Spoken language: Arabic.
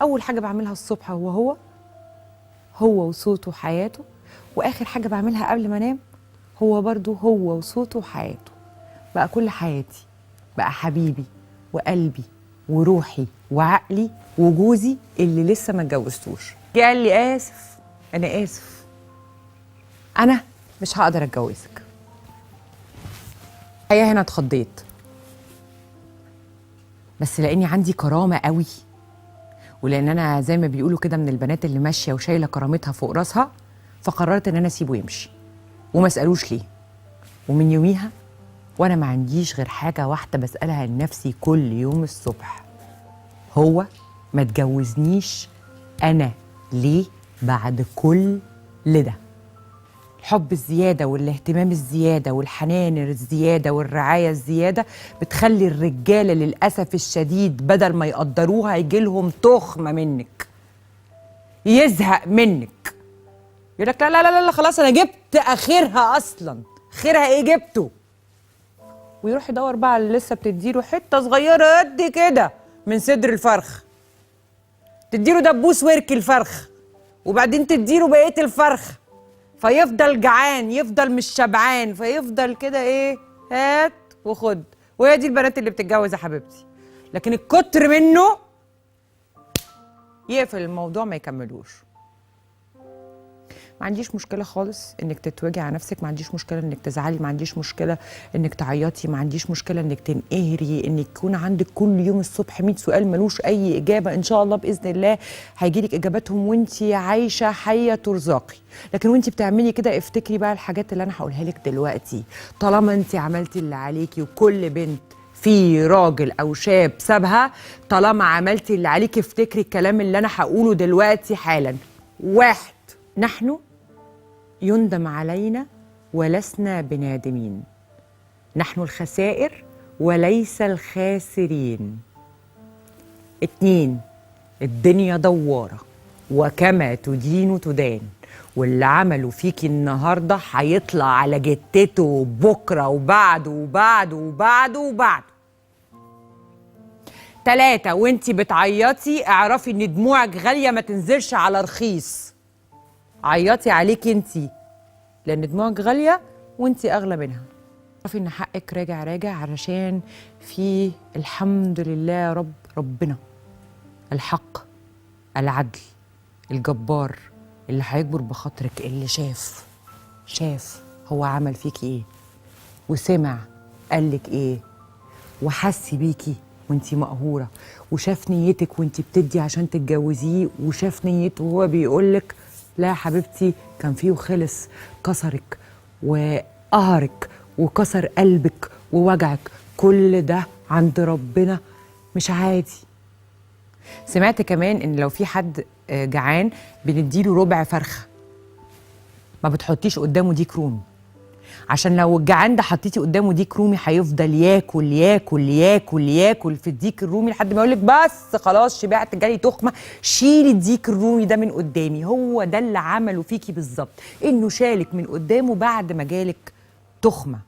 اول حاجه بعملها الصبح هو وصوته وحياته، واخر حاجه بعملها قبل ما انام هو برضو هو وصوته وحياته. بقى كل حياتي، بقى حبيبي وقلبي وروحي وعقلي وجوزي اللي لسه ما اتجوزتوش. جه قال لي اسف، انا اسف، انا مش هقدر اتجوزك. هي هنا اتخضيت، بس لاني عندي كرامه قوي، ولان انا زي ما بيقولوا كده من البنات اللي ماشيه وشايله كرامتها فوق راسها، فقررت ان انا اسيبه يمشي وما اسالوش ليه. ومن يوميها وانا ما عنديش غير حاجه واحده بسالها لنفسي كل يوم الصبح: هو ما اتجوزنيش انا ليه بعد كل ده؟ الحب الزياده والاهتمام الزياده والحنان الزياده والرعايه الزياده بتخلي الرجاله للاسف الشديد بدل ما يقدروها يجيلهم تخمه منك، يزهق منك، يقول لك لا لا لا لا خلاص انا جبت اخرها، اصلا خيرها ايه جبته؟ ويروح يدور بقى على اللي لسه بتديله حته صغيره قد كده من صدر الفرخ، تديله دبوس ورك الفرخ وبعدين تديله بقيه الفرخ، فيفضل جعان، يفضل مش شبعان، فيفضل كده ايه، هات وخد. وهي دي البنات اللي بتتجوز يا حبيبتي، لكن الكتر منه يقفل الموضوع ما يكملوش. ما عنديش مشكله خالص انك تتوجعي على نفسك، ما عنديش مشكله انك تزعلي، ما عنديش مشكله انك تعيطي، ما عنديش مشكله انك تنقهري، انك يكون عندك كل يوم الصبح 100 سؤال ملوش اي اجابه. ان شاء الله باذن الله هيجيلك اجاباتهم وانت عايشه حيه ترزقي. لكن وانت بتعملي كده افتكري بقى الحاجات اللي انا هقولها لك دلوقتي. طالما انت عملتي اللي عليكي، وكل بنت في راجل او شاب سابها، طالما عملتي اللي عليكي افتكري الكلام اللي انا هقوله دلوقتي حالا. واحد، نحن يندم علينا ولسنا بنادمين، نحن الخسائر وليس الخاسرين. 2، الدنيا دوارة وكما تدين تدان، واللي عملوا فيكي النهارده هيطلع على جتته بكره وبعده وبعده وبعده وبعده. 3، وانتي بتعيطي اعرفي ان دموعك غالية ما تنزلش على رخيص. عيطي عليكي انتي لان دموعك غاليه وانتي اغلى منها. اعرفي ان حقك راجع راجع، علشان في الحمد لله يا رب ربنا الحق العدل الجبار اللي هيجبر بخاطرك، اللي شاف هو عمل فيكي ايه، وسمع قالك ايه، وحس بيكي وانتي مقهوره، وشاف نيتك وانتي بتدي عشان تتجوزيه، وشاف نيته وهو بيقولك لا يا حبيبتي كان فيه وخلص، كسرك وقهرك وكسر قلبك ووجعك. كل ده عند ربنا مش عادي. سمعت كمان ان لو في حد جعان بنديله ربع فرخه، ما بتحطيش قدامه ديك رومي، عشان لو الجعان ده حطيتي قدامه ديك رومي هيفضل ياكل ياكل ياكل ياكل في الديك الرومي لحد ما يقولك بس خلاص شبعت جالي تخمه، شيلي الديك الرومي ده من قدامي. هو ده اللي عمله فيكي بالظبط، انه شالك من قدامه بعد ما جالك تخمه.